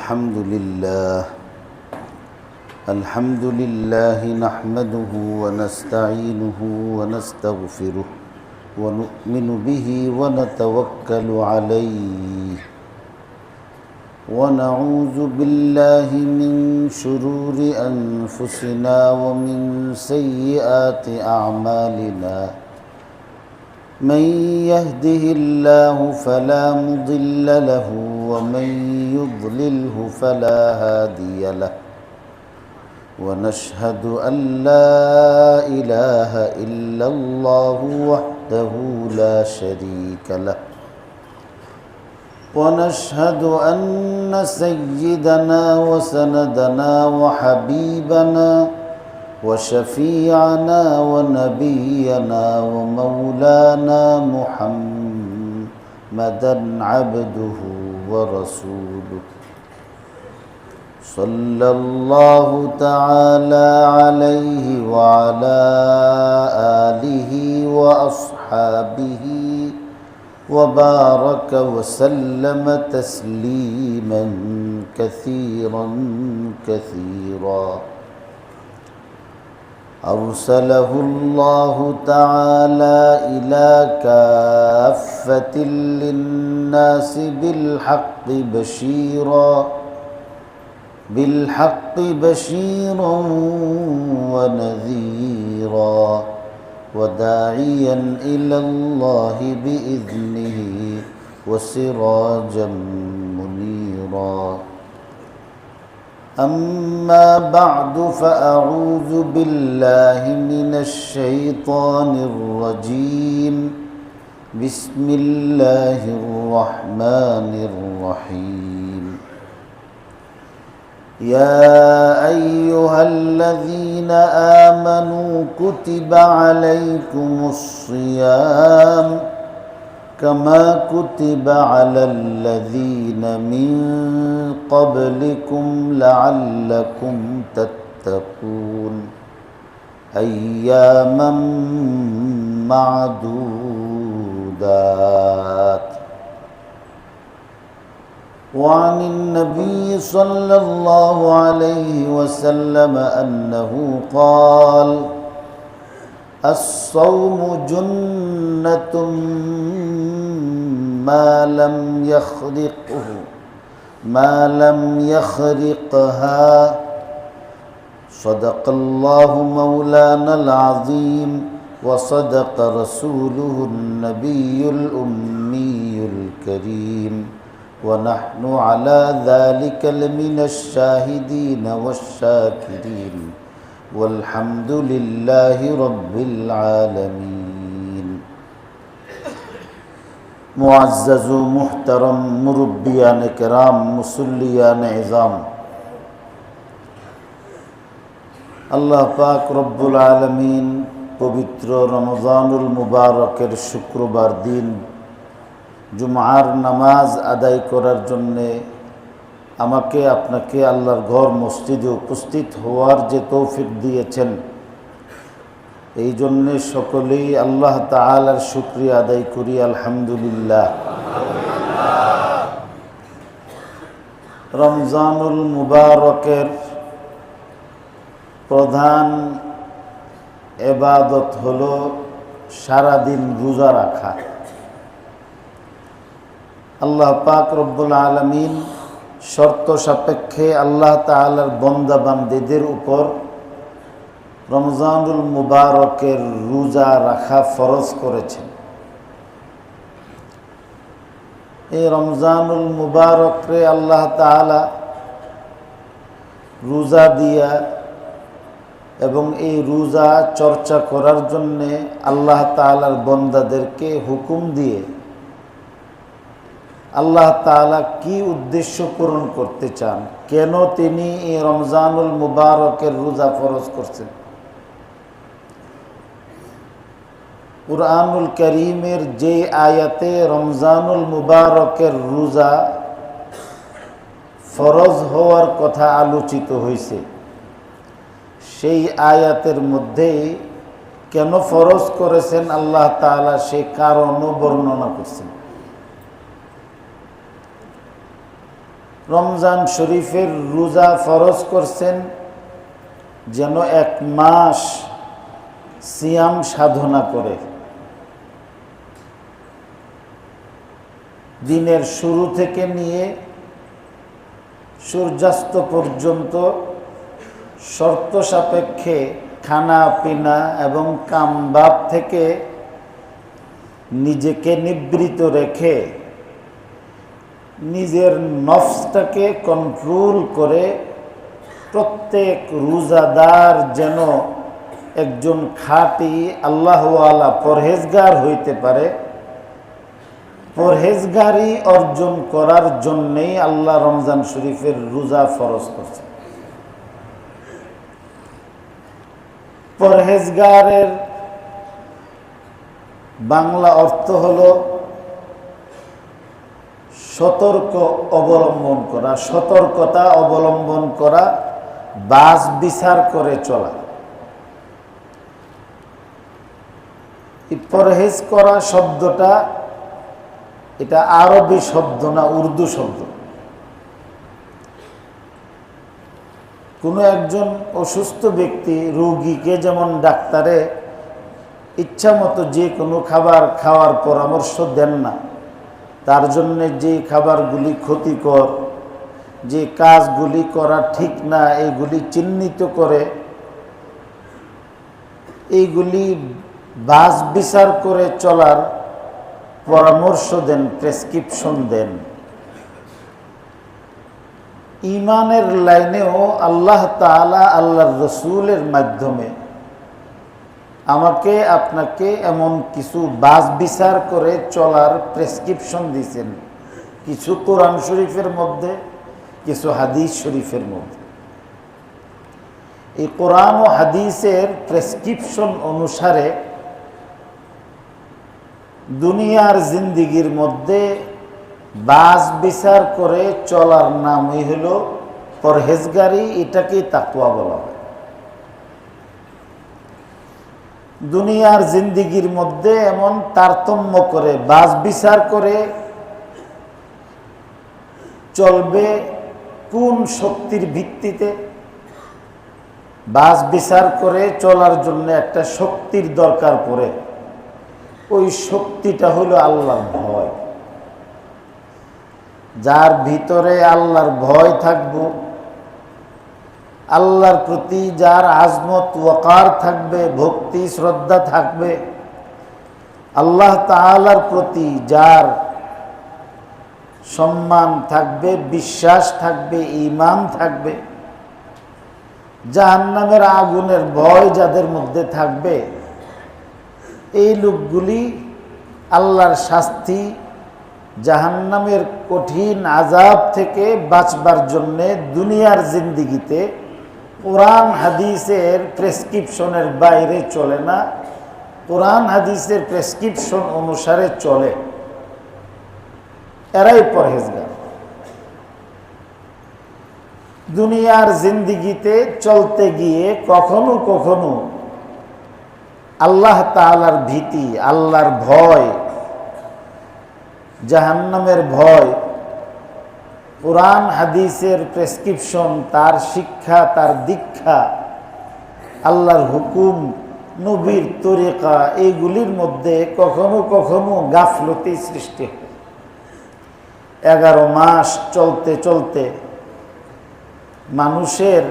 الحمد لله نحمده ونستعينه ونستغفره ونؤمن به ونتوكل عليه ونعوذ بالله من شرور أنفسنا ومن سيئات أعمالنا من يهده الله فلا مضل له ومن يضلله فلا هادي له ونشهد أن لا إله إلا الله وحده لا شريك له ونشهد أن سيدنا وسندنا وحبيبنا وشفيعنا ونبينا ومولانا محمدا عبده ورسوله صلى الله تعالى عليه وعلى آله وأصحابه وبارك وسلم تسليما كثيرا كثيرا أرسله الله تعالى إلى كافة للناس بالحق بشيرا ونذيرا وداعيا إلى الله بإذنه وسراجا منيرا أما بعد فأعوذ بالله من الشيطان الرجيم بسم الله الرحمن الرحيم يا أيها الذين آمنوا كتب عليكم الصيام كما كتب على الذين من قبلكم لعلكم تتقون أياما معدودات وعن النبي صلى الله عليه وسلم أنه قال الصوم جنة ما لم يخرقها صدق الله مولانا العظيم وصدق رسوله النبي الأمي الكريم ونحن على ذلك لمن الشاهدين والشاكرين والحمد لله رب العالمين معزز محترم মুরব্বিয়ান کرام মুসল্লিয়ান ism আল্লাহ পাক রব্বুল আলামিন পবিত্র রমজানুল মুবারকের শুক্রবার দিন জুমার নামাজ আদায় করার জন্যে আমাকে আপনাকে আল্লাহর ঘর মসজিদে উপস্থিত হওয়ার যে তৌফিক দিয়েছেন এই জন্যে সকলেই আল্লাহ তাআলার শুকরিয়া আদায় করি আলহামদুলিল্লাহ। রমজানুল মুবারকের প্রধান ইবাদত হলো সারাদিন রোজা রাখা। আল্লাহ পাক রব্বুল আলামিন শর্ত সাপেক্ষে আল্লাহ তাআলার বান্দা বান্দীদের উপর রমজানুল মুবারকের রোজা রাখা ফরজ করেছেন। এই রমজানুল মুবারকরে আল্লাহ তাআলা রোজা দিয়া এবং এই রোজা চর্চা করার জন্যে আল্লাহ তাআলার বান্দাদেরকে হুকুম দিয়ে আল্লাহ তাআলা কি উদ্দেশ্য পূরণ করতে চান, কেন তিনি এই রমজানুল মুবারকের রোজা ফরজ করছেন। কুরআনুল কারীমের যে আয়াতে রমজানুল মুবারকের রোজা ফরজ হওয়ার কথা আলোচিত হয়েছে সেই আয়াতের মধ্যে কেন ফরজ করেছেন আল্লাহ তাআলা সে কারণও বর্ণনা করছেন। রমজান শরীফের রোজা ফরজ করছেন যেন 1 মাস সিয়াম সাধনা করে, দিনের শুরু থেকে নিয়ে সূর্যাস্ত পর্যন্ত শর্ত সাপেক্ষে খানা পিনা এবং কামবাব থেকে নিজেকে নিবৃত রেখে নিজের নফসটাকে কন্ট্রোল করে প্রত্যেক রোজাদার যেন একজন খাঁটি আল্লাহওয়ালা পরহেজগার হইতে পারে, পরহেজগারি অর্জন করার জন্যেই আল্লাহ রমজান শরীফের রোজা ফরজ করছে। পরহেজগারের বাংলা অর্থ হলো সতর্ক অবলম্বন করা, সতর্কতা অবলম্বন করা, বাছ বিচার করে চলা। এই পরহেজ করা শব্দটা এটা আরবি শব্দ না, উর্দু শব্দ। কোনো একজন অসুস্থ ব্যক্তি রোগীকে যেমন ডাক্তারে ইচ্ছা মতো যে কোনো খাবার খাওয়ার পরামর্শ দেন না, তার জন্যে যে খাবারগুলি ক্ষতিকর, যে কাজগুলি করা ঠিক না, এইগুলি চিহ্নিত করে এইগুলি বাছ বিচার করে চলার পরামর্শ দেন, প্রেসক্রিপশন দেন। ইমানের লাইনেও আল্লাহ তাআলা আল্লাহর রসুলের মাধ্যমে আমাকে আপনাকে এমন কিছু বাছ বিচার করে চলার প্রেসক্রিপশন দিয়েছেন, কিছু কোরআন শরীফের মধ্যে, কিছু হাদিস শরীফের মধ্যে। এই কোরআন ও হাদিসের প্রেসক্রিপশন অনুসারে দুনিয়ার জিন্দিগির মধ্যে বাছ বিচার করে চলার নামই হলো পরহেজগারি, এটাকেই তাকওয়া বলা হয়। দুনিয়ার জিন্দিগির মধ্যে এমন তারতম্য করে বাছ বিচার করে চলবে কোন শক্তির ভিত্তিতে। বাছ বিচার করে চলার জন্য একটা শক্তির দরকার পড়ে, ওই শক্তিটা হলো আল্লাহর ভয়। যার ভিতরে আল্লাহর ভয় থাকবে, আল্লাহর প্রতি যার আজমত ওয়াকার থাকবে, ভক্তি শ্রদ্ধা থাকবে, আল্লাহ তাআলার প্রতি যার সম্মান থাকবে, বিশ্বাস থাকবে, ঈমান থাকবে, জাহান্নামের আগুনের ভয় যাদের মধ্যে থাকবে, এই লোকগুলি আল্লাহর শাস্তি, জাহান্নামের কঠিন আযাব থেকে বাঁচবার জন্যে দুনিয়ার জিন্দিগিতে কোরআন হাদিসের প্রেসক্রিপশনের বাইরে চলে না, কোরআন হাদিসের প্রেসক্রিপশন অনুসারে চলে। এরাই পরহেজগার। দুনিয়ার জিন্দিগিতে চলতে গিয়ে কখনো কখনো আল্লাহ তাআলার ভীতি, আল্লাহর ভয়, জাহান্নামের ভয়, কোরআন হাদিসের প্রেসক্রিপশন, তার শিক্ষা, তার দীক্ষা, আল্লাহর হুকুম, নবীর তরিকা, এইগুলির মধ্যে কখনো কখনো গাফলতি সৃষ্টি হয়। 11 মাস চলতে চলতে মানুষের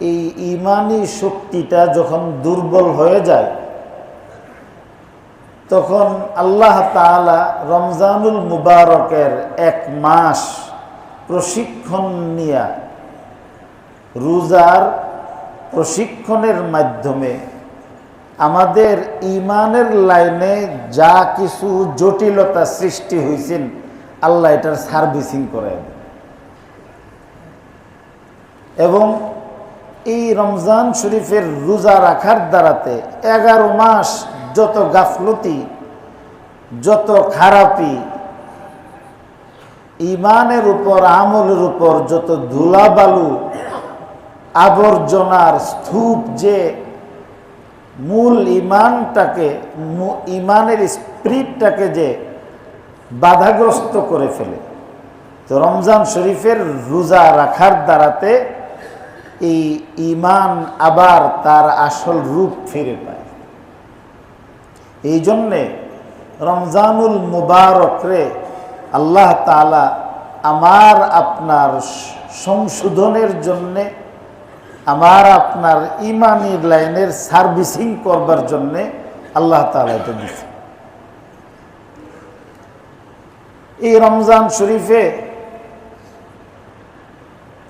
এই ইমানি শক্তিটা যখন দুর্বল হয়ে যায়, তখন আল্লাহ তাআলা রমজানুল মুবারকের 1 মাস প্রশিক্ষণ নিয়া, রোজার প্রশিক্ষণের মাধ্যমে আমাদের ইমানের লাইনে যা কিছু জটিলতা সৃষ্টি হয়েছেন, আল্লাহ এটার সার্ভিসিং করে দেন। এবং এই রমজান শরীফের রোজা রাখার দ্বারাতে 11 মাস যত গাফলতি, যত খারাপি, ইমানের উপর, আমলের উপর যত ধুলাবালু, আবর্জনার স্তূপ যে মূল ইমানটাকে, ইমানের স্পিরিটটাকে যে বাধাগ্রস্ত করে ফেলে, তো রমজান শরীফের রোজা রাখার দ্বারাতে এই ঈমান আবার তার আসল রূপ ফিরে পায়। এই জন্যে রমজানুল মুবারকরে আল্লাহ তাআলা আমার আপনার সংশোধনের জন্যে, আমার আপনার ইমানের লাইনের সার্ভিসিং করবার জন্যে আল্লাহ তাআলা এটা দিচ্ছে। এই রমজান শরীফে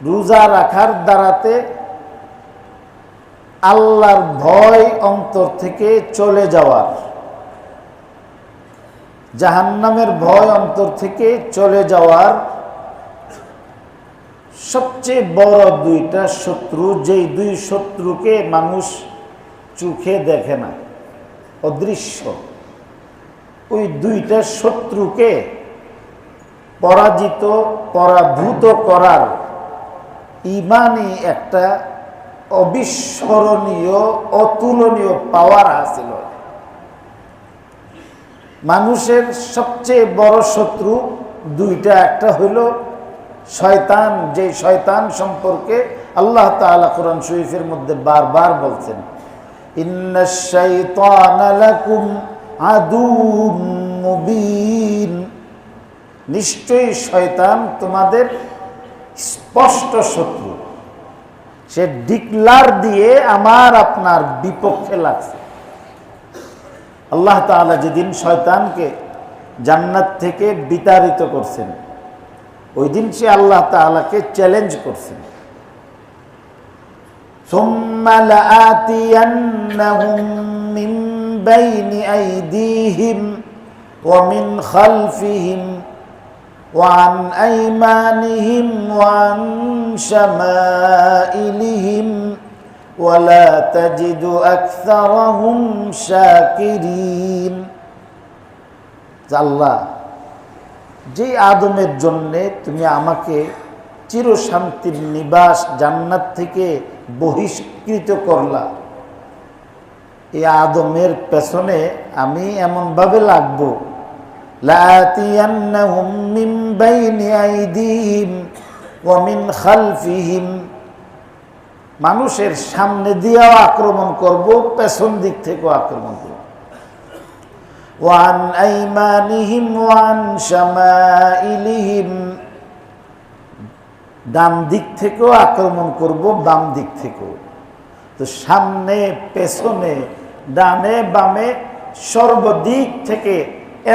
রোজা রাখার দ্বারাতে আল্লাহর ভয় অন্তর থেকে চলে যাওয়ার, জাহান্নামের ভয় অন্তর থেকে চলে যাওয়ার সবচেয়ে বড় দুইটা শত্রু, যেই দুই শত্রুকে মানুষ চোখে দেখে না, অদৃশ্য, ওই দুইটা শত্রুকে পরাভূত করার ইমানই একটা অবিস্মরণীয় অতুলনীয় পাওয়ার হাসিল হয়। মানুষের সবচেয়ে বড় শত্রু দুইটা, একটা হইল শয়তান, যে শয়তান সম্পর্কে আল্লাহ তাআলা কোরআন শরীফের মধ্যে বারবার বলছেন, ইন্নাশ শাইতানা লাকুম আদুউম মুবিন, নিশ্চয়ই শয়তান তোমাদের স্পষ্ট শত্রু। সে ডিক্লার দিয়ে আমার আপনার বিপক্ষে লাগছে। আল্লাহ তাআলা যেদিন শয়তানকে জান্নাত থেকে বিতাড়িত করছেন, ওই দিন সে আল্লাহ তাআলাকে চ্যালেঞ্জ করছেন, সুম্মা লাআতিয়ান্নাহুম মিন বাইনি আইদিহিম ওয়া মিন খালফিহিম ওয়া আন আইমানিহিম ওয়া আন শামাইলিহিম ওয়ালা তাজিদু আকসারাহুম শাকিরিন। আল্লাহ, যে আদমের জন্যে তুমি আমাকে চিরশান্তির নিবাস জান্নাত থেকে বহিষ্কৃত করলা, এই আদমের পেছনে আমি এমনভাবে লাগবো, লাআতিয়ান্নাহুম মিন বাইনি আইদিহিম ওয়া মিন খালফিহিম, মানুষের সামনে দিয়েও আক্রমণ করব, পেছন দিক থেকেও আক্রমণ করব, ওয়ান আইমানিহিম ওয়ান শামাইলিহিম, ডান দিক থেকেও আক্রমণ করব, বাম দিক থেকেও। তো সামনে পেছনে ডানে বামে সর্বদিক থেকে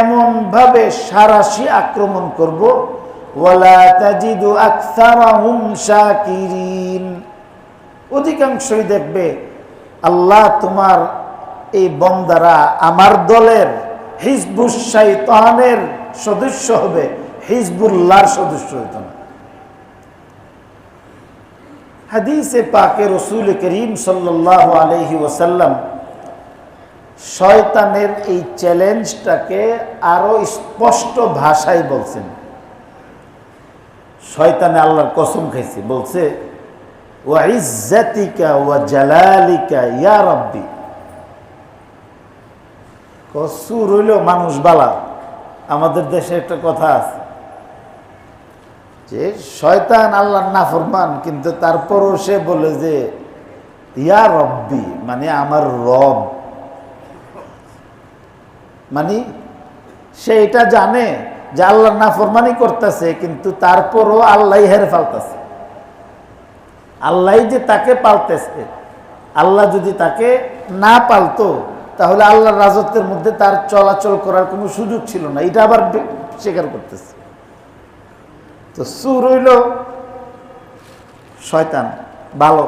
এমনভাবে সারাশি আক্রমণ করব, ওয়ালা তাজিদু আকসারাহুম শাকিরিন, অধিকাংশই দেখবে আল্লাহ তোমার এই বন্দারা আমার দলের হিজবুশ শাইতানের সদস্য হবে, হিজবুল্লাহর সদস্য হইত না। হাদিসে পাকে রাসূল করিম সাল্লাল্লাহু আলাইহি ওয়াসাল্লাম শয়তানের এই চ্যালেঞ্জটাকে আরো স্পষ্ট ভাষায় বলছেন। শয়তানে আল্লাহর কসম খাইছে, বলছে, ওয়া ইজ্জাতিকা ওয়া জালালিকা ইয়া রাব্বি, কসুর হইল মানুষ বালা। আমাদের দেশে একটা কথা আছে যে শয়তান আল্লাহর নাফরমান, কিন্তু তারপরও সে বলে যে ইয়া রব্বি, মানে আমার রব, মানে সে এটা জানে যে আল্লাহর নাফরমানি করতেছে, কিন্তু তারপরও আল্লাহ হেরে ফালতেছে, আল্লাহ যে তাকে পালতেছে। আল্লাহ যদি তাকে না পালতো তাহলে আল্লাহর রাজত্বের মধ্যে তার চলাচল করার কোনো সুযোগ ছিল না, এটা আবার স্বীকার করতেছে। তো সুর হইল শয়তান ভালো,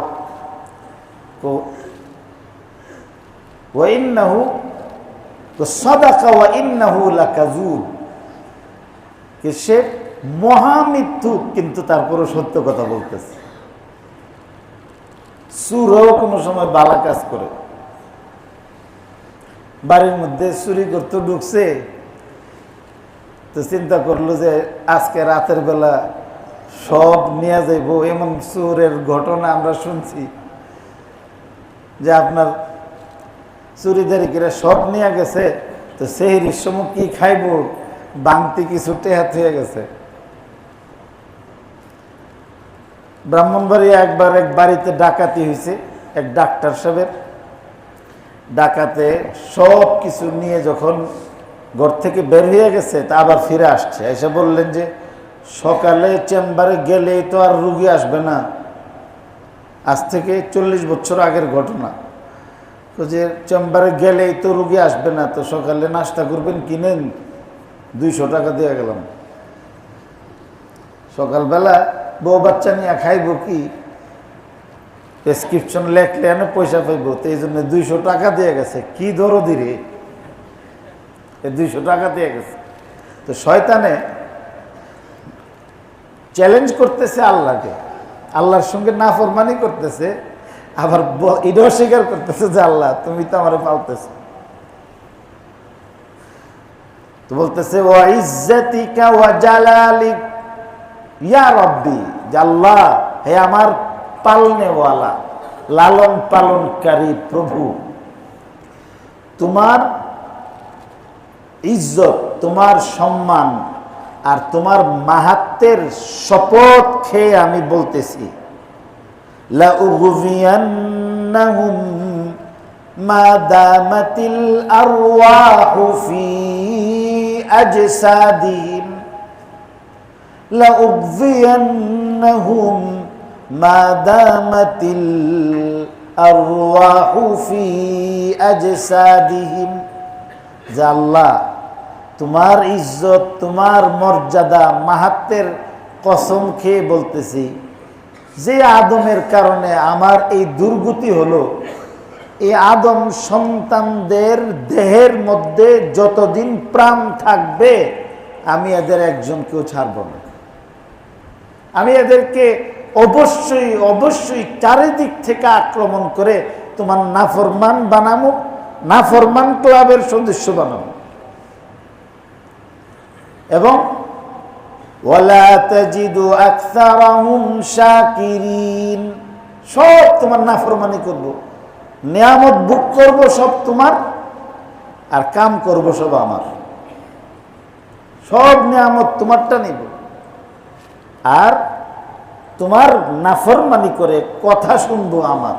ওয়া ইন্নাহু সাদাকা ওয়া ইন্নাহু লাকাযুব, সে মহামিথ্যুক কিন্তু তারপরও সত্য কথা বলতেছে। সুরও কোনো সময় বালা কাজ করে। বাড়ির মধ্যে চুরি করতে ঢুকছে, তো চিন্তা করলো যে আজকে রাতের বেলা সব নিয়ে যাইব। এমন চোরের ঘটনা আমরা শুনছি যে আপনার চুরিদারি করে সব নিয়ে গেছে, তো সেই সময় কি খাইব, বাংতি কিছু টেহাত হয়ে গেছে। ব্রাহ্মণবাড়িয়া একবার এক বাড়িতে ডাকাতি হয়েছে, এক ডাক্তার সাহেবের। ডাকাতে সব কিছু নিয়ে যখন ঘর থেকে বের হয়ে গেছে, তা আবার ফিরে আসছে, এসে বললেন যে সকালে চেম্বারে গেলেই তো আর রুগী আসবে না, আজ থেকে 40 বছর আগের ঘটনা। তো যে চেম্বারে গেলেই তো রুগী আসবে না, তো সকালে নাস্তা করবেন, কিনেন, 200 টাকা দিয়ে গেলাম। সকালবেলা বউ বাচ্চা নিয়ে খাইব কি, প্রেসক্রিপশন লেখলে এনে পয়সা পাইব, তো এই জন্য 200 টাকা দিয়ে গেছে। কি দরদি রে, 200 টাকা দিয়ে গেছে। তো শয়তানে চ্যালেঞ্জ করতেছে আল্লাহকে, আল্লাহর সঙ্গে নাফরমানি করতেছে, আবার এটাও স্বীকার করতেছে যে আল্লাহ তুমি তো আমারে পালতেছ। তো বলতেছে ওয়া ইজ্জাতিকা ওয়া জালালিক ইয়া রব্বি, যে আল্লাহ হে আমার পালনেওয়ালা, লালন পালনকারী প্রভু, তোমার ইজ্জত, তোমার সম্মান আর তোমার মাহাত্মের শপথ খেয়ে আমি বলতেছি, লা উগফিয়ান্নাহুম মা দামাতিল আরওয়াহু ফি আজসাদিহিম, লা উগফিয়ান্নাহুম মা দামাতিল আরওয়াহু ফি আজসাদিহিম। যে আল্লাহ তোমার ইজ্জত, তোমার মর্যাদা, মাহাত্মের কসম খেয়ে বলতেছি, যে আদমের কারণে আমার এই দুর্গতি হলো, এই আদম সন্তানদের দেহের মধ্যে যতদিন প্রাণ থাকবে আমি এদের একজনকেও ছাড়ব না। আমি এদেরকে অবশ্যই অবশ্যই চারিদিক থেকে আক্রমণ করে তোমার নাফরমান বানাবো, নাফরমান ক্লাবের সদস্য বানাবো। এবং ওয়ালা তাজিদু আকসারাহুম শাকিরিন, সব তোমার নাফরমানি করব, নিয়ামত ভোগ করব সব তোমার, আর কাম করব সব আমার। সব নিয়ামত তোমারটা নিব, আর তোমার নাফরমানি করে কথা শুনবো আমার,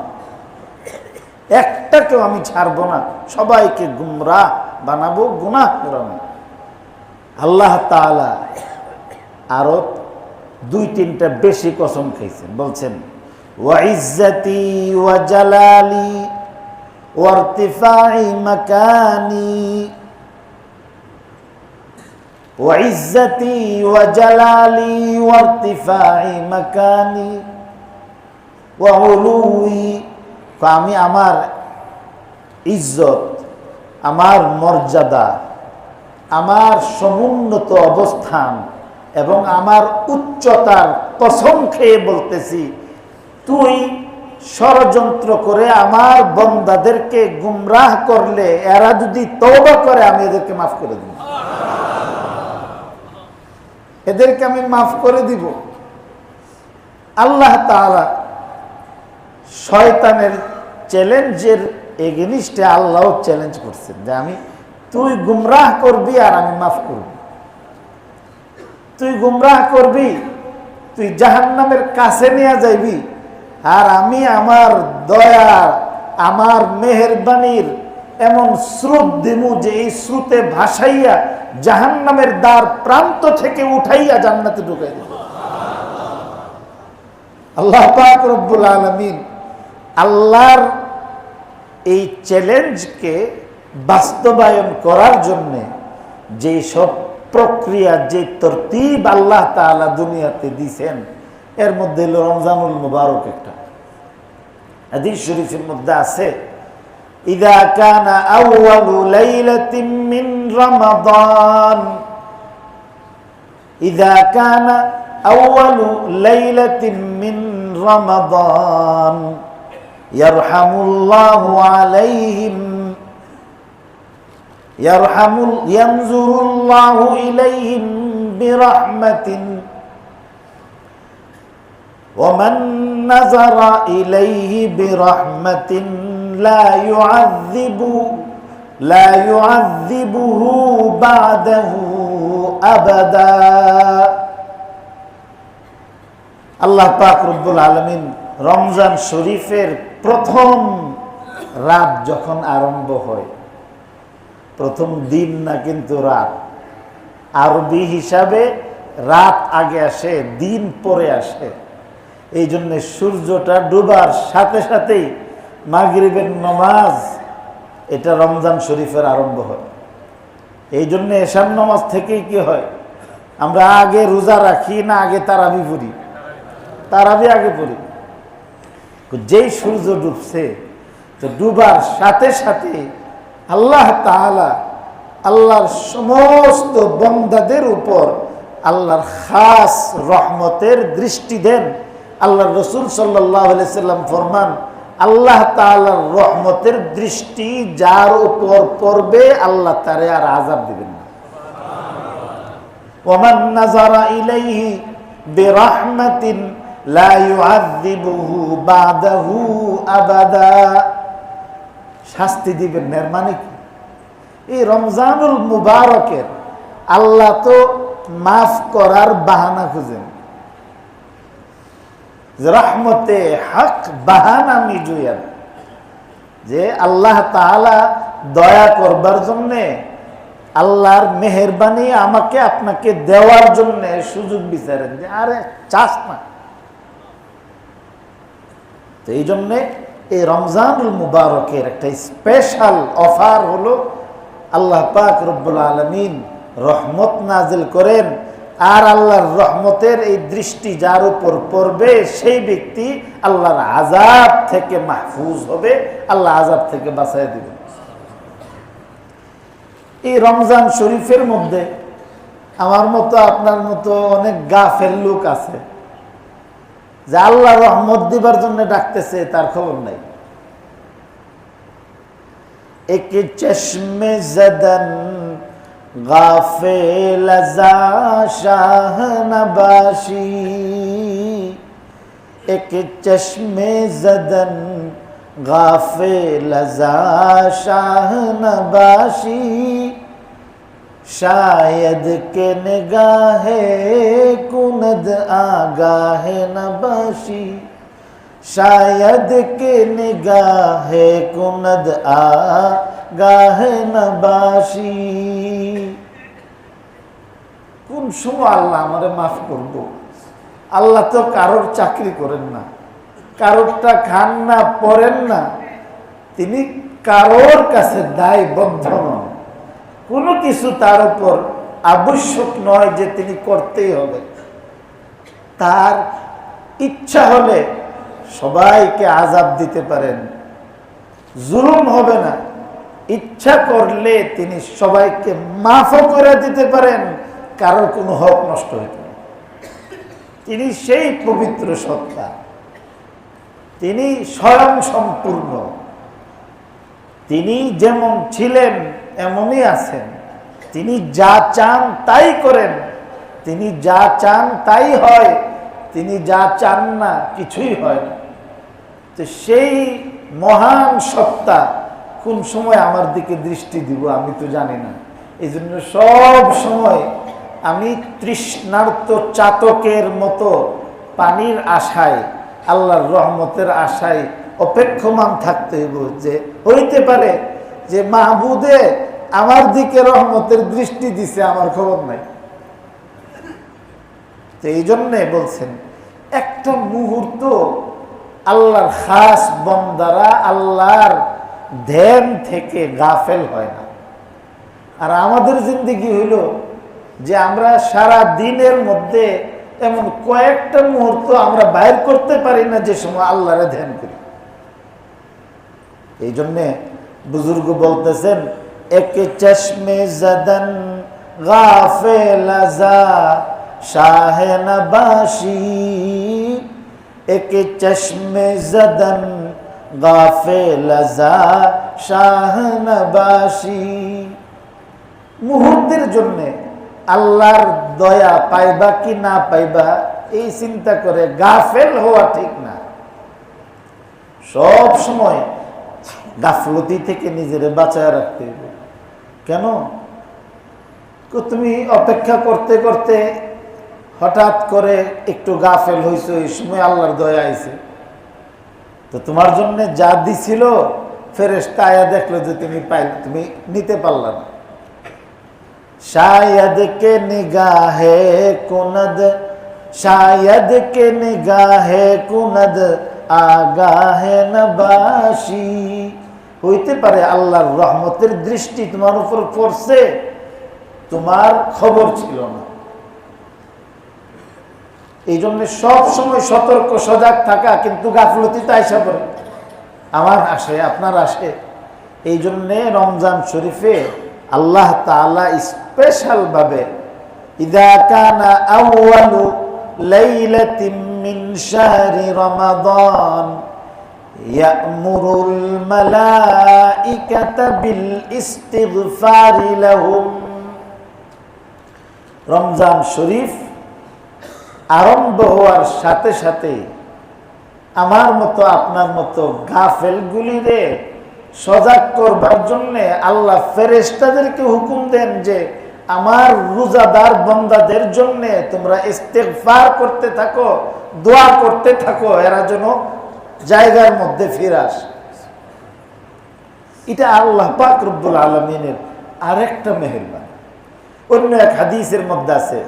একটাকেও আমি ছাড়বো না, সবাইকে গুমরাহ বানাবো, গুনাহ করাবো। আল্লাহ তাআলা আরো 2-3টা বেশি কসম খাইছেন, বলছেন ওয়া ইজ্জতি ওয়া জালালি ওয়া ইরতিফাই মাকানি, ওয়া ইজ্জতি ওয়া জালালি ওয়া ইরতিফাই মাকানি ওয়া উলুই, আমি আমার ইজ্জত, আমার মর্যাদা, আমার সমুন্নত অবস্থান এবং আমার উচ্চতার কসম খেয়ে বলতেছি, তুই ষড়যন্ত্র করে আমার বান্দাদেরকে গুমরাহ করলে, এরা যদি তওবা করে আমি এদেরকে মাফ করে দিব, এদেরকে আমি মাফ করে দিব। আল্লাহ তাআলা শয়তানের চ্যালেঞ্জের এগেনিস্টে আল্লাহ চ্যালেঞ্জ করছেন যে আমি, তুই গুমরাহ করবি আর আমি মাফ করব। তুই গুমরাহ করবি, তুই জাহান্নামের কাছে নিয়ে যাইবি, আর আমি আমার দয়া, আমার মেহেরবানির এমন স্রোত দিমু যে এই স্রোতে ভাসাইয়া জাহান্নামের দ্বার প্রান্ত থেকে উঠাইয়া জান্নাতে ঢুকাই দেব। আল্লাহ পাক রব্বুল আলামিন আল্লাহর এই চ্যালেঞ্জকে বাস্তবায়ন করার জন্য যে সব প্রক্রিয়া, যে তরতিব আল্লাহ তাআলা দুনিয়াতে দিয়েছেন, এর মধ্যে হলো রমজানুল মুবারক একটা। হাদিস শরীফের মধ্যে আছে, ইযা কানা আউয়ালু লাইলাতিন মিন রমাদান, ইযা কানা আউয়ালু লাইলাতিন মিন রমাদান ইয়ারহামুল্লাহু আলাইহিম, ইয়ানজুরুল্লাহু ইলাইহিম বিরহমাতিন ওয়া মান নাযারা ইলাইহি বিরহমাতিন লা ইউআযযিবুহু বা'দাহু আবাদা। আল্লাহ পাক রব্বুল আলামিন রমজান শরীফের প্রথম রাত যখন আরম্ভ হয়, প্রথম দিন না কিন্তু রাত, আরবি হিসাবে রাত আগে আসে, দিন পরে আসে। এই জন্য সূর্যটা ডুবার সাথে সাথেই মাগরিবের নামাজ, এটা রমজান শরীফের আরম্ভ হয়। এই জন্য এশার নামাজ থেকেই কি হয়, আমরা আগে রোজা রাখি না আগে তারাবি পড়ি? তারাবি আগে পড়ি। যেই সূর্য ডুবছে, তো ডুবার সাথে সাথে আল্লাহ তাআলা আল্লাহর সমস্ত বান্দাদের উপর আল্লাহর খাস রহমতের দৃষ্টি দেন। আল্লাহর রাসূল সাল্লাল্লাহু আলাইহি সাল্লাম ফরমান, আল্লাহ তাআলার রহমতের দৃষ্টি যার উপর পড়বে আল্লাহ তারে আর আযাব দিবেন না। ওয়ামান নাযারা ইলাইহি বিরাহমাতিন লা ইউআযযিবুহু বাদাহু আবাদা। শাস্তি দিবেন না, মানে কি? এই রমজানুল মুবারকের আল্লাহ তো মাফ করার বাহানা খুঁজেন, রহমতে হক বাহানা মিজুয়ান, যে আল্লাহ তাআলা দয়া করবার জন্যে, আল্লাহর মেহেরবানি আমাকে আপনাকে দেওয়ার জন্য সুযোগ বিচারেন, যে আরে চাস না। তো এই জন্যে এই রমজানুল মুবারকের একটা স্পেশাল অফার হলো আল্লাহ পাক রব্বুল আলামিন রহমত নাজিল করেন, আর আল্লাহর রহমতের এই দৃষ্টি যার উপর পড়বে সেই ব্যক্তি আল্লাহর আযাব থেকে মাহফুজ হবে, আল্লাহ আযাব থেকে বাঁচায় দিবেন। এই রমজান শরীফের মধ্যে আমার মতো আপনার মতো অনেক গাফেল লোক আছে, যে আল্লাহ রহমত দিবার জন্য ডাকতেছে, তার খবর নাই। এক চশমে জদন গাফিল যা শাহনবাশি, এক চশমে জদন গাফিল যা শাহনবাশি, शायद के निगाहे कुनद आगाहे नबाशी, शायद के निगाहे कुनद आगाहे नबाशी। কোন সময় আল্লাহ আমারে মাফ করব? আল্লাহ তো কারোর চাকরি করেন না, কারোরটা খান না, পড়েন না, তিনি কারোর কাছে দায়বদ্ধ নন। কোনো কিছু তার উপর আবশ্যক নয় যে তিনি করতেই হবে। তার ইচ্ছা হলে সবাইকে আযাব দিতে পারেন, জুলুম হবে না। ইচ্ছা করলে তিনি সবাইকে মাফও করে দিতে পারেন, কারোর কোনো হক নষ্ট হইতে না। তিনি সেই পবিত্র সত্তা, তিনি স্বয়ং সম্পূর্ণ। তিনি যেমন ছিলেন এমনই আছেন। তিনি যা চান তাই করেন, তিনি যা চান তাই হয়, তিনি যা চান না কিছুই হয় না। তো সেই মহান সত্তা কোন সময় আমার দিকে দৃষ্টি দিব আমি তো জানি না। এই জন্য সব সময় আমি তৃষ্ণার্ত চাতকের মতো পানির আশায়, আল্লাহর রহমতের আশায় অপেক্ষমান থাকতে হইব, যে হইতে পারে যে মাহবুদে আমার দিকে রহমতের দৃষ্টি দিছে, আমার খবর নাই। তো এই জন্যে বলছেন, একটা মুহূর্ত আল্লাহর খাস বান্দারা আল্লাহর ধ্যান থেকে গাফেল হয় না। আর আমাদের জিন্দেগি হইল যে আমরা সারা দিনের মধ্যে এমন কয়েকটা মুহূর্ত আমরা বাইর করতে পারি না যে সময় আল্লাহরে ধ্যান করি। এই জন্যে বুজুর্গ বলতেছেন, এক চশমে জদন গাফিল যা শাহে নবাশি, এক চশমে জদন গাফিল যা শাহে নবাশি। মুহূর্তের জন্য আল্লাহর দয়া পাইবা কি না পাইবা এই চিন্তা করে গাফেল হওয়া ঠিক না। সব সময় গাফলতি থেকে নিজেরে বাঁচায় রাখতে হবে। কেন? তুমি অপেক্ষা করতে করতে হঠাৎ করে একটু গাফেল হইছো, এই সময় আল্লাহর দয়া আইছে, তো তোমার জন্য যা দিছিল ফেরেশতা আয়া দেখলো যে তুমি নিতে পারলা না। शायद के निगाहे कुनद, शायद के निगाहे कुनद आगाहे नबाशी, হইতে পারে আল্লাহর রহমতের দৃষ্টি তোমার উপর পড়ছে, তোমার খবর ছিল না। এই জন্য সব সময় সতর্ক সজাগ থাকা, কিন্তু গাফলতিতে আইসা পড়ে, আমার আসে আপনার আসে। এই জন্যে রমজান শরীফে আল্লাহ তাআলা স্পেশাল ভাবে ইযা কানা আউয়ালু লাইলাতিন মিন শাহরি রমাদান ইয়ামুরুল মালাইকাতা বিল ইস্তিগফারি লাহুম, রমজান শরীফ আরম্ভ হওয়ার সাথে সাথে আমার মতো আপনার মতো গাফেলগুলিরে সজাগ করবার জন্য আল্লাহ ফেরেশতাদেরকে হুকুম দেন যে আমার রোজাদার বান্দাদের জন্য তোমরা ইস্তিগফার করতে থাকো, দোয়া করতে থাকো, এরা যেন জায়গার মধ্যে ফিরে আসে। এটা আল্লাহ পাক রব্বুল আলামিনের আরেকটা মেহেরবানি। অন্য এক হাদিসের মধ্যে আছে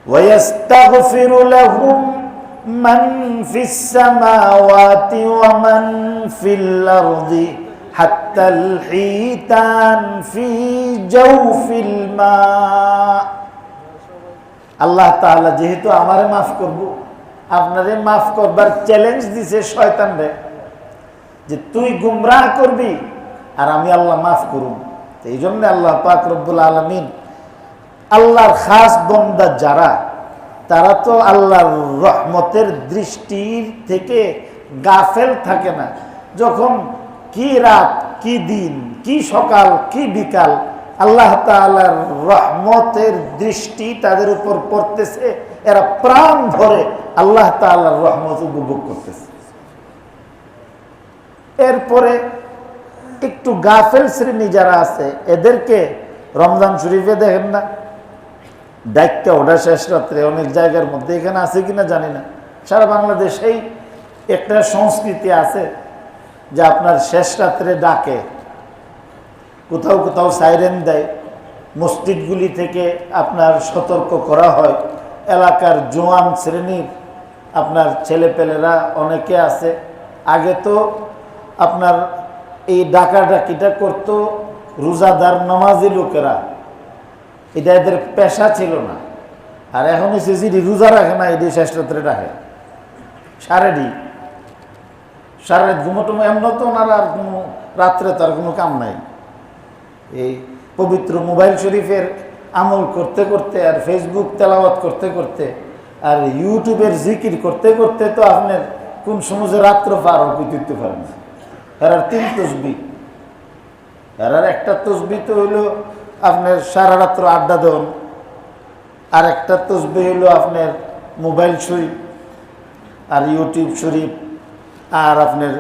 ওয়াস্তাগফিরু লাহুম মান ফিস সামাওয়াতি ওয়া মান ফিল আরদি হাত্তাল হিতান ফি জাওফিল মা। আল্লাহ তাআলা যেহেতু আমারে মাফ করব, আপনারে মাফ করবার চ্যালেঞ্জ দিছে শয়তানরে, যে তুই গুমরাহ করবি আর আমি আল্লাহ মাফ করব। এই জন্য আল্লাহ পাক রব্বুল আলামিন আল্লাহর খাস বান্দা যারা, তারা তো আল্লাহর রহমতের দৃষ্টির থেকে গাফেল থাকে না। যখন কি রাত, কি দিন, কি সকাল, কি বিকাল, আল্লাহ তাআলার রহমতের দৃষ্টি তাদের উপর পড়তেছে, এরা প্রাণ ভরে আল্লাহ তাআলার রহমত উপভোগ করতেছে। এরপরে একটু গাফেল শ্রেণী যারা আছে, এদেরকে রমজান শরীফে দেখেন না ডাক্কা ওঠা শেষ রাত্রে, অনেক জায়গার মধ্যে, এখানে আছে কিনা জানি না, সারা বাংলাদেশেই একটা সংস্কৃতি আছে যে আপনার শেষ রাত্রে ডাকে, কোথাও কোথাও সাইরেন দেয়, মসজিদগুলি থেকে আপনার সতর্ক করা হয়। এলাকার জোয়ান শ্রেণীর আপনার ছেলেপেলেরা অনেকে আছে, আগে তো আপনার এই ডাকাডাকিটা করতো রোজাদার নামাজি লোকেরা, এটা এদের পেশা ছিল না। আর এখন এসে যিনি রোজা রাখে না, এটি শেষ রাত্রে রাখে, সারা রাত ঘুমোটুমো, এমন তো ওনার আর কোনো রাত্রে তার কোনো কাম নাই। এই পবিত্র মোবাইল শরীফের আমল করতে করতে আর ফেসবুক তেলাওয়াত করতে করতে আর ইউটিউবের জিকির করতে করতে তো আপনার কোন সময় রাত্র পার করতে পারেন না। এর 3 তসবিহ, এর একটা তসবিহ তো হইল আপনার সারা রাত্র আড্ডা দেন, আর একটা তসবিহ হইল আপনার মোবাইল শরীফ আর ইউটিউব শরীফ আর আপনার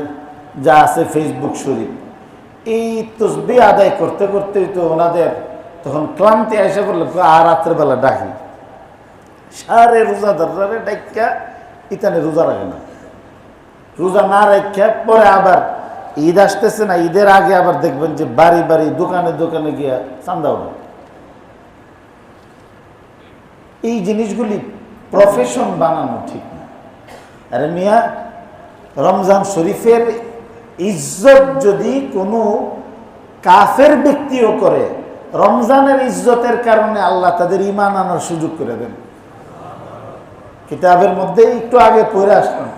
যা আছে ফেসবুক শরীফ। এই তসবিহ আদায় করতে করতেই তো ওনাদের তখন ক্লান্তি এসে পড়লো, আর রাত্রেবেলা ডাকি সারে রোজাদারে ডাক্কা ইতানে রোজা রাখে না, রোজা না রাখা পরে আবার ঈদ আসতেছে না, ঈদের আগে আবার দেখবেন যে বাড়ি বাড়ি দোকানে দোকানে গিয়া চান্দা ওঠে। এই জিনিসগুলি প্রফেশন বানানো ঠিক না। আরে মিয়া, রমজান শরীফের ইজ্জত যদি কোনো কাফের ব্যক্তিও করে, রমজানের ইজ্জতের কারণে আল্লাহ তাদের ঈমান আনার সুযোগ করে দেন। কিতাবের মধ্যে একটু আগে পড়ে আসলাম,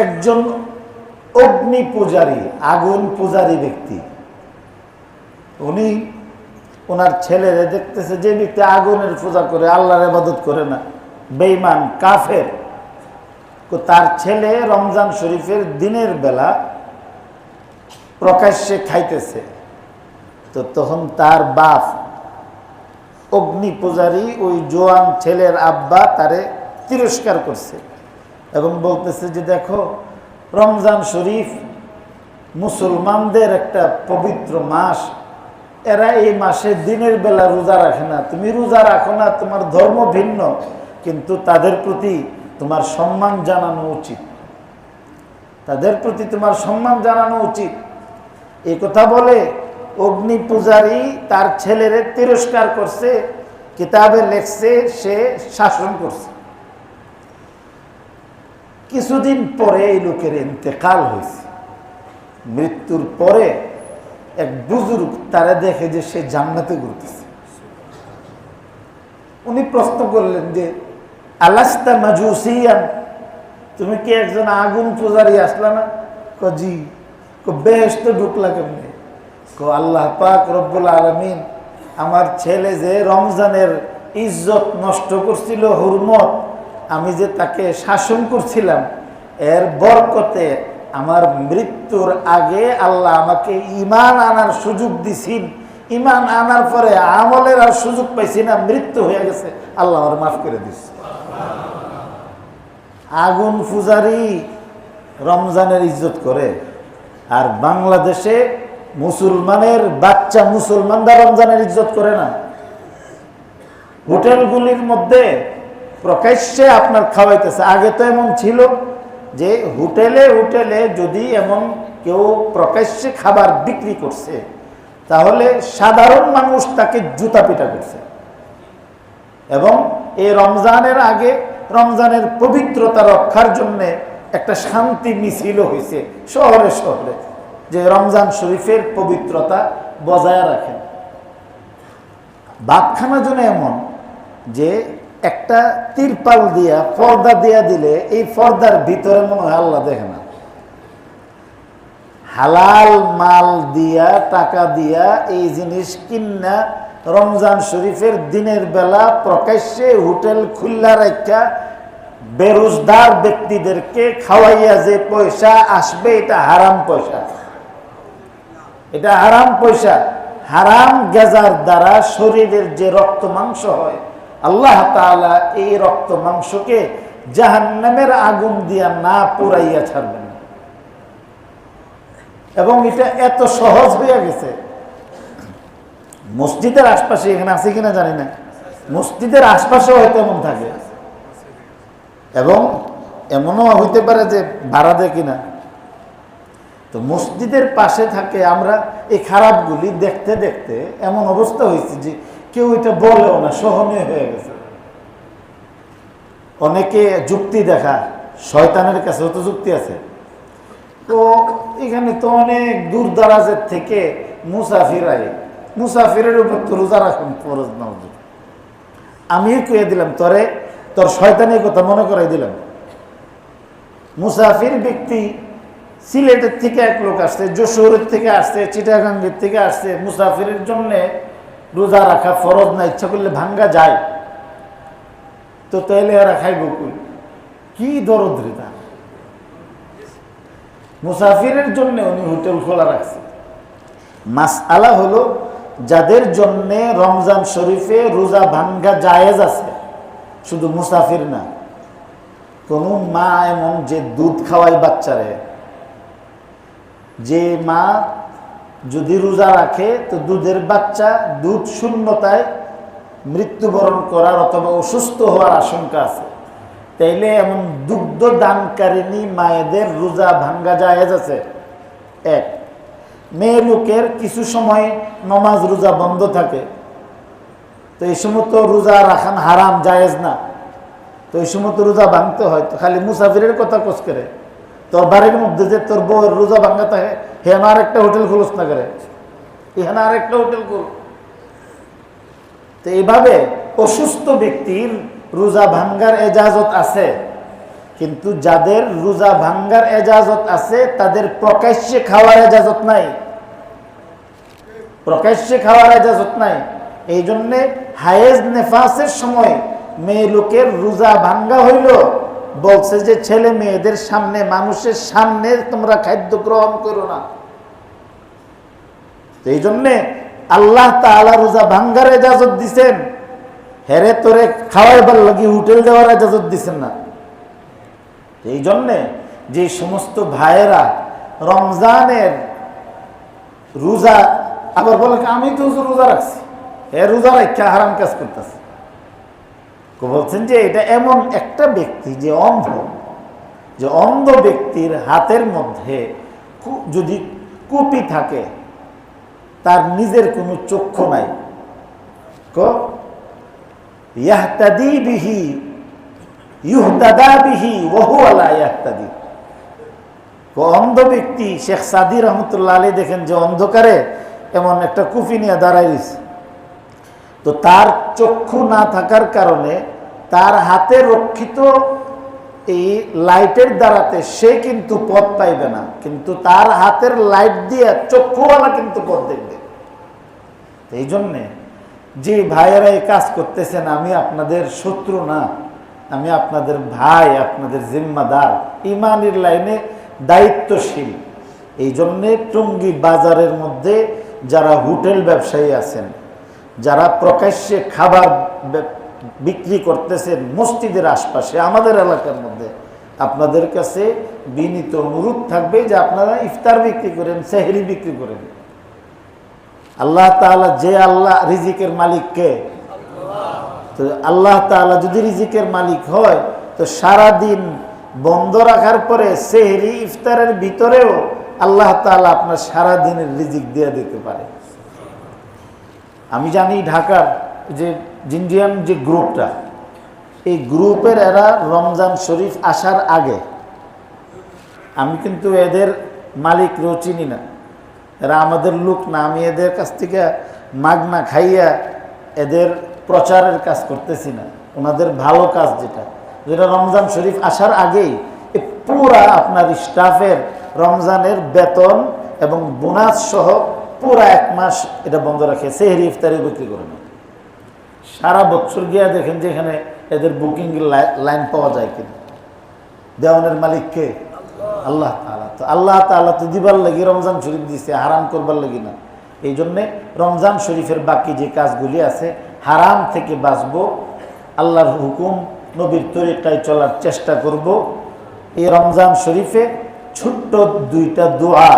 একজন অগ্নি পূজারী, আগুন পূজারী ব্যক্তি, উনি ওনার ছেলেরে দেখতেছে যে ব্যক্তি আগুনের পূজা করে, আল্লাহর ইবাদত করে না, বেঈমান কাফের, তার ছেলে রমজান শরীফের দিনের বেলা প্রকাশ্যে খাইতেছে। তো তখন তার বাপ অগ্নি পূজারী ওই জোয়ান ছেলের আব্বা তারে তিরস্কার করছে এবং বলতেছে যে দেখো, রমজান শরীফ মুসলমানদের একটা পবিত্র মাস, এরা এই মাসে দিনের বেলা রোজা রাখে না, তুমি রোজা রাখো না, তোমার ধর্ম ভিন্ন, কিন্তু তাদের প্রতি তোমার সম্মান জানানো উচিত, তাদের প্রতি তোমার সম্মান জানানো উচিত। এই কথা বলে অগ্নি পূজারী তার ছেলেরে তিরস্কার করছে, কিতাবে লেখছে সে শাসন করছে। কিছুদিন পরে এই লোকের ইন্তেকাল হয়েছে। মৃত্যুর পরে এক বুজুর্গ তারা দেখে যে সে জান্নাতে ঘুরতেছে। উনি প্রশ্ন করলেন যে আলাস্তা মাজুসিয়ান, তুমি কি একজন আগুন পূজারী আসলা না? জি। বেহেশত ঢুকলা কেমনে? আল্লাহ পাক রব্বুল আলামিন আমার ছেলে যে রমজানের ইজ্জত নষ্ট করছিল, হুরমত, আমি যে তাকে শাসন করছিলাম, এর বরকতে আমার মৃত্যুর আগে আল্লাহ আমাকে ঈমান আনার সুযোগ দিছেন। ঈমান আনার পরে আমলের আর সুযোগ পাইছি না, মৃত্যু হয়ে গেছে, আল্লাহ আমার মাফ করে দিচ্ছে। আগুন পূজারী রমজানের ইজ্জত করে, আর বাংলাদেশে মুসলমানের বাচ্চা মুসলমানরা রমজানের ইজ্জত করে না। হোটেলগুলির মধ্যে প্রকাশ্যে আপনার খাওয়াইতেছে। আগে তো এমন ছিল যে হোটেলে হোটেলে যদি এমন কেউ প্রকাশ্যে খাবার বিক্রি করছে, তাহলে সাধারণ মানুষ তাকে জুতা পিটা করছে। এবং এই রমজানের আগে রমজানের পবিত্রতা রক্ষার জন্য একটা শান্তি মিছিল হয়েছে শহরে শহরে, যে রমজান শরীফের পবিত্রতা বজায় রাখেন। ভাতখানা জন্য এমন যে একটা তিরপাল দিয়া পর্দা দিয়া দিলে এই পর্দার ভিতরে মনে হয় আল্লাহ দেখে না। হালাল মাল দিয়া টাকা দিয়া এই জিনিস কিনা রমজান শরীফের দিনের বেলা প্রকাশ্যে হোটেল খুল্লা রাখা বেরোজগার ব্যক্তিদেরকে খাওয়াইয়া যে পয়সা আসবে, এটা হারাম পয়সা, এটা হারাম পয়সা। হারাম গেজার দ্বারা শরীরের যে রক্ত মাংস হয়, আল্লাহ তাআলা এই রক্ত মাংসকে জাহান্নামের আগুন দিয়া না পুরাইয়া ছাড়বেন। এবং এটা এত সহজ হয়ে গেছে, মসজিদের আশপাশে, এখানে আছে কিনা জানি না, মসজিদের আশপাশেও হয়তো এমন থাকে, এবং এমনও হইতে পারে যে ভাড়া দেয় কিনা। তো মসজিদের পাশে থাকে, আমরা এই খারাপগুলি দেখতে দেখতে এমন অবস্থা হয়েছে যে কেউ এটা বলেও না, সহনীয় হয়ে গেছে। অনেকে যুক্তি দেখা, শয়তানের কাছেও তো যুক্তি আছে। তো এখানে তো অনেক দূর দারাজের থেকে মুসাফির আয়, মুসাফিরের উপর তো রোজা রাখুন ফরজ না। আমিও কয়ে দিলাম তোরে, তোর শয়তানের কথা মনে করাই দিলাম। মুসাফির ব্যক্তি সিলেটের থেকে এক লোক আসছে, যশোরের থেকে আসছে, চিটাগাঙ্গের থেকে আসছে, মুসাফিরের জন্য রোজা রাখা ফরজ না, ইচ্ছা করলে ভাঙ্গা যায়। তো তাইলে এরা খাইব কই? কি দরদ্রিতা! মুসাফিরের জন্য উনি হোটেল খোলা রাখছে। মাসআলা হলো, যাদের জন্য রমজান শরীফে রোজা ভাঙ্গা জায়েজ আছে, শুধু মুসাফির না, কোন মা এমন যে দুধ খাওয়ায় বাচ্চারে, যে মা যদি রোজা রাখে তো দুধের বাচ্চা দুধ শূন্যতায় মৃত্যুবরণ করার অথবা অসুস্থ হওয়ার আশঙ্কা আছে, তাইলে এমন দুগ্ধ দানকারিণী মায়েদের রোজা ভাঙ্গা জায়েজ আছে। এক, মেয়ে লোকের কিছু সময় নমাজ রোজা বন্ধ থাকে, তো এই সময় তো রোজা রাখান হারাম, জায়েজ না, তো এই সময় তো রোজা ভাঙতে হয়। তো খালি মুসাফিরের কথা কোস করে, তোর বাড়ির মধ্যে যে তোর বউয়ের রোজা ভাঙ্গা থাকে, হেন আর একটা হোটেল খুলস না করে, এখানে আর একটা হোটেল খুল। তো এইভাবে অসুস্থ ব্যক্তির রোজা ভাঙ্গার এজাজত আছে, কিন্তু যাদের রোজা ভাঙ্গার এজাজত আছে তাদের প্রকাশ্যে খাওয়ার এজাজত নাই, প্রকাশ্যে খাওয়ার এজাজত নাই। এই জন্যে হায়েজ নেফাসের সময় মেয়ে লোকের রোজা ভাঙ্গা হইল, বলছে যে ছেলে মেয়েদের সামনে, মানুষের সামনে তোমরা খাদ্য গ্রহণ করো না। এই জন্যে আল্লাহ তাআলা রোজা ভাঙ্গার এজাজত দিছেন, হেরে তোরে খাওয়াইবার লাগি হোটেল দেওয়ার এজাজত দিছেন না। এই জন্যে যে সমস্ত ভাইয়েরা রমজানের রোজা আবার বলে আমি তো রোজা রাখছি, রোজা রাখা হারাম কাজ করতেছে। বলছেন যে এটা এমন একটা ব্যক্তি যে অন্ধ ব্যক্তির হাতের মধ্যে যদি কুপি থাকে, তার নিজের কোনো চক্ষু নাই, ইয়াহতাদি বিহি ইউহতাদা বিহি ওয়া হুয়া লা ইয়াহতাদি। অন্ধ ব্যক্তি শেখ সাদি রহমতুল্লাহ আলী দেখেন যে অন্ধকারে এমন একটা কুপি নিয়ে দাঁড়াই দিছে, তো তার চক্ষু না থাকার কারণে তার হাতে রক্ষিত এই লাইটের দ্বারাতে সে কিন্তু পথ পাইবে না, কিন্তু তার হাতের লাইট দিয়ে চক্ষুওয়ালা কিন্তু পথ দেখবে। এই জন্যে যে ভাইয়েরা এই কাজ করতেছেন, আমি আপনাদের শত্রু না, আমি আপনাদের ভাই, আপনাদের জিম্মাদার, ইমানের লাইনে দায়িত্বশীল। এই জন্যে টঙ্গী বাজারের মধ্যে যারা হোটেল ব্যবসায়ী আছেন, যারা প্রকাশ্যে খাবার বিক্রি করতেছেন মসজিদের আশপাশে, আমাদের এলাকার মধ্যে, আপনাদের কাছে বিনীত অনুরোধ থাকবে যে আপনারা ইফতার বিক্রি করেন, সেহরি বিক্রি করেন। আল্লাহ তাআলা, যে আল্লাহ রিজিকের মালিককে, তো আল্লাহ তাআলা যদি রিজিকের মালিক হয়, তো সারাদিন বন্ধ রাখার পরে সেহরি ইফতারের ভিতরেও আল্লাহ তাআলা আপনার সারাদিনের রিজিক দিয়ে দিতে পারে। আমি জানি ঢাকার যে জিন্ডিয়ান যে গ্রুপটা, এই গ্রুপের এরা রমজান শরীফ আসার আগে, আমি কিন্তু এদের মালিককেও চিনি না, এরা আমাদের লোক না, আমি এদের কাছ থেকে মাগনা খাইয়া এদের প্রচারের কাজ করতেছি না, ওনাদের ভালো কাজ যেটা রমজান শরীফ আসার আগেই পুরা আপনার স্টাফের রমজানের বেতন এবং বোনাস সহ পুরা 1 মাস এটা বন্ধ রাখে, সেহরি ইফতারি বিক্রি করে না। সারা বছর গিয়া দেখেন যে এখানে এদের বুকিং লাইন পাওয়া যায় কিনা। দেওয়ানের মালিককে আল্লাহ তাআলা। তো আল্লাহ তাআলা তো দিবার লাগি রমজান শরীফ দিছে, হারাম করবার লাগি না। এই জন্যে রমজান শরীফের বাকি যে কাজগুলি আছে, হারাম থেকে বাঁচবো, আল্লাহর হুকুম নবীর তরিকায় চলার চেষ্টা করব। এই রমজান শরীফে ছোট্ট 2টা দোয়া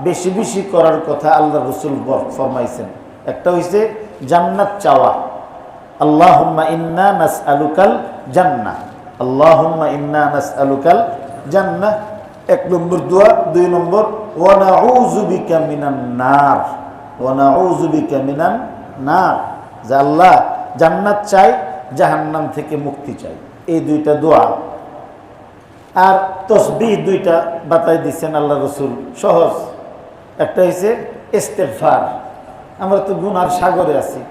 বেশি বেশি করার কথা আল্লাহ রাসূল ফরমাইছেন। একটা হইছে জান্নাত চাওয়া, আল্লাহুম্মা ইন্না নাসআলুকাল জান্নাহ, আল্লাহুম্মা ইন্না নাসআলুকাল জান্নাহ 1 নম্বর দোয়া। 2 নম্বর ওয়া নাউযু বিকা মিনান নার, ওয়া নাউযু বিকা মিনান নার, যে আল্লাহ জান্নাত চাই, জাহান্নাম থেকে মুক্তি চাই। এই 2টা দোয়া। আর তসবিহ 2টা বাতাই দিচ্ছেন আল্লাহ রাসূল, সহজ। একটা হইছে ইস্তেগফার, আমরা তো গুনার সাগরে আছি,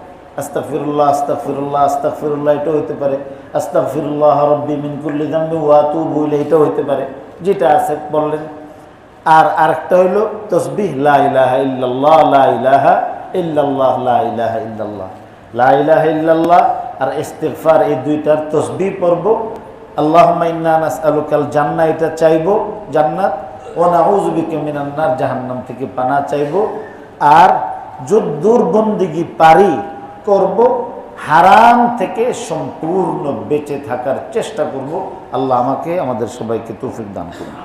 আস্তাগফিরুল্লাহ আস্তাগফিরুল্লাহ আস্তাগফিরুল্লাহ, এটা হইতে পারে। আস্তাগফিরুল্লাহ রাব্বি মিন কুল্লি যামবি ওয়া আতুবু ইলাইহি, এটা হইতে পারে, যেটা আছে বললেন। আর আরেকটা হইল তসবিহ লা ইলাহা ইল্লাল্লাহ লা ইলাহা ইল্লাল্লাহ লা ইলাহা ইল্লাল্লাহ, লা ইলাহা ইল্লাল্লাহ আর ইস্তিগফার, এই 2টার তসবিহ পড়ব। আল্লাহুম্মা ইন্না নাসআলুকাল জান্নাহ, এটা চাইবো জান্নাত, ওয়া নাউযু বিকা মিনান নার, জাহান্নাম থেকে পানাহ চাইবো। আর যদ্দূর বন্দেগী পারি করব, হারাম থেকে সম্পূর্ণ বেঁচে থাকার চেষ্টা করব। আল্লাহ আমাকে, আমাদের সবাইকে তৌফিক দান করুন।